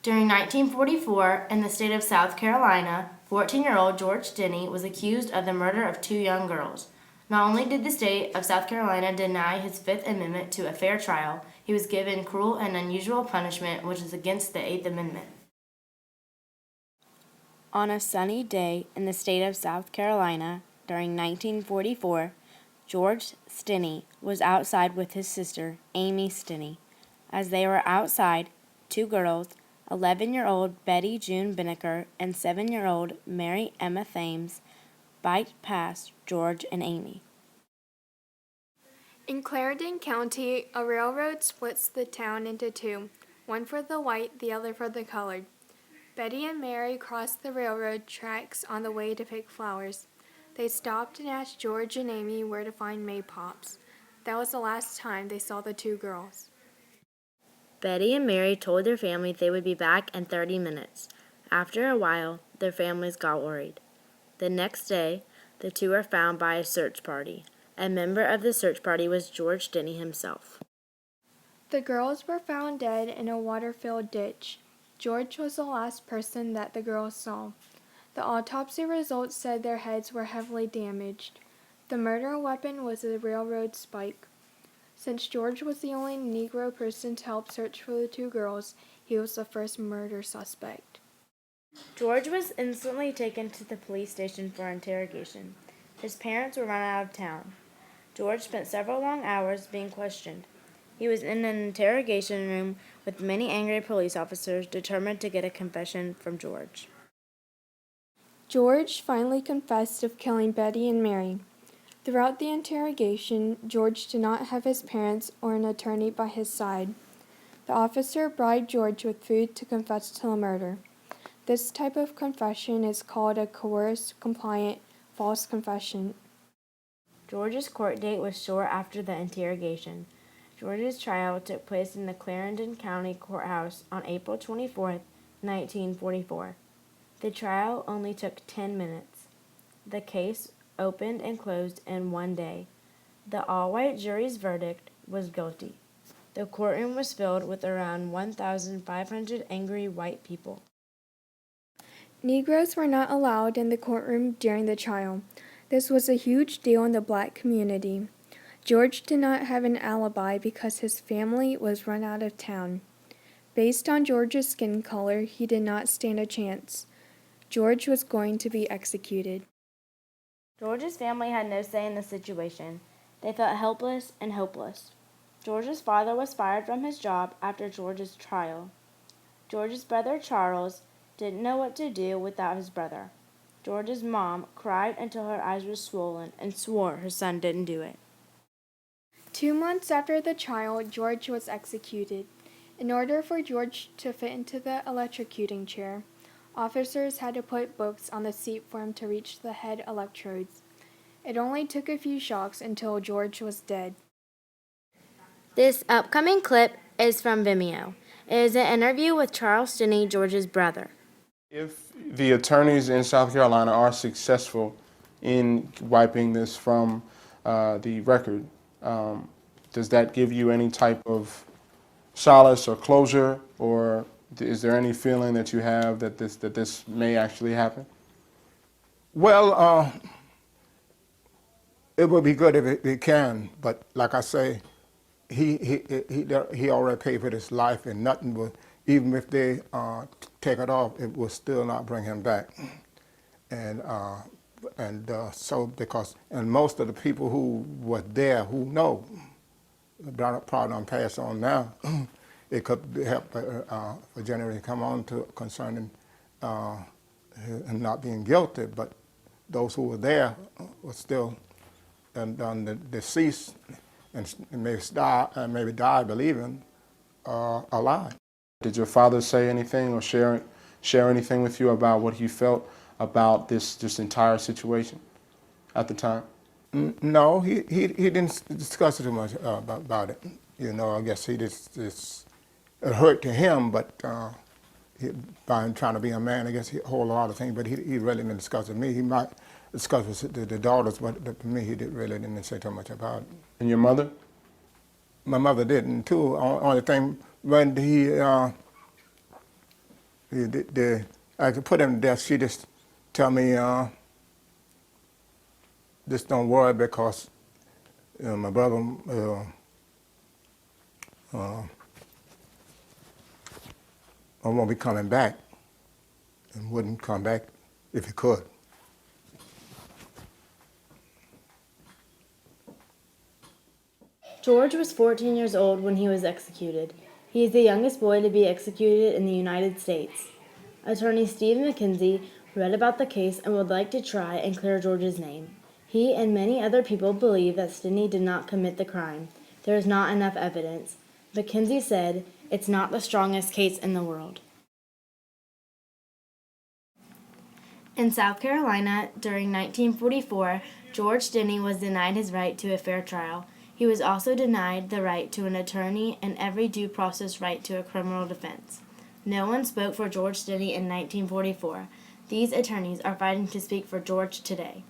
During 1944, in the state of South Carolina, 14-year-old George Stinney was accused of the murder of two young girls. Not only did the state of South Carolina deny his Fifth Amendment to a fair trial, he was given cruel and unusual punishment, which is against the Eighth Amendment. On a sunny day in the state of South Carolina during 1944, George Stinney was outside with his sister, Amy Stinney. As they were outside, two girls, 11-year-old Betty June Binnicker and 7-year-old Mary Emma Thames, biked past George and Amy. In Clarendon County, a railroad splits the town into two, one for the white, the other for the colored. Betty and Mary crossed the railroad tracks on the way to pick flowers. They stopped and asked George and Amy where to find maypops. That was the last time they saw the two girls. Betty and Mary told their family they would be back in 30 minutes. After a while, their families got worried. The next day, the two were found by a search party. A member of the search party was George Stinney himself. The girls were found dead in a water-filled ditch. George was the last person that the girls saw. The autopsy results said their heads were heavily damaged. The murder weapon was a railroad spike. Since George was the only Negro person to help search for the two girls, he was the first murder suspect. George was instantly taken to the police station for interrogation. His parents were run out of town. George spent several long hours being questioned. He was in an interrogation room with many angry police officers determined to get a confession from George. George finally confessed of killing Betty and Mary. Throughout the interrogation, George did not have his parents or an attorney by his side. The officer bribed George with food to confess to the murder. This type of confession is called a coerced, compliant, false confession. George's court date was short after the interrogation. George's trial took place in the Clarendon County Courthouse on April 24, 1944. The trial only took 10 minutes. The case opened and closed in one day. The all-white jury's verdict was guilty. The courtroom was filled with around 1,500 angry white people. Negroes were not allowed in the courtroom during the trial. This was a huge deal in the black community. George did not have an alibi because his family was run out of town. Based on George's skin color, he did not stand a chance. George was going to be executed. George's family had no say in the situation. They felt helpless and hopeless. George's father was fired from his job after George's trial. George's brother Charles didn't know what to do without his brother. George's mom cried until her eyes were swollen and swore her son didn't do it. 2 months after the trial, George was executed. In order for George to fit into the electrocuting chair, officers had to put books on the seat for him to reach the head electrodes. It only took a few shocks until George was dead. This upcoming clip is from Vimeo. It is an interview with Charles Stinney, George's brother. If the attorneys in South Carolina are successful in wiping this from the record, does that give you any type of solace or closure, or is there any feeling that you have that this may actually happen? Well, it would be good if it can, but like I say, he already paid for his life, and nothing will, even if they take it off, it will still not bring him back. And so because most of the people who were there who know, probably don't pass on now. It could help for generation to come on to concerning him not being guilty, but those who were there were still the deceased and maybe die believing alive. Did your father say anything or share anything with you about what he felt about this entire situation at the time? No, he didn't discuss it too much about it. You know, I guess he just it hurt to him, but by him trying to be a man, I guess he hold a lot of things, but he really didn't discuss it with me. He might discuss with the daughters, but for me, he didn't say too much about it. And your mother? My mother didn't too. Only thing when I could put him to death. She just tell me, just don't worry because my brother won't be coming back and wouldn't come back if he could. George was 14 years old when he was executed. He is the youngest boy to be executed in the United States. Attorney Steve McKenzie read about the case and would like to try and clear George's name. He and many other people believe that Stinney did not commit the crime. There is not enough evidence. McKenzie said, "It's not the strongest case in the world." In South Carolina, during 1944, George Stinney was denied his right to a fair trial. He was also denied the right to an attorney and every due process right to a criminal defense. No one spoke for George Stinney in 1944. These attorneys are fighting to speak for George today.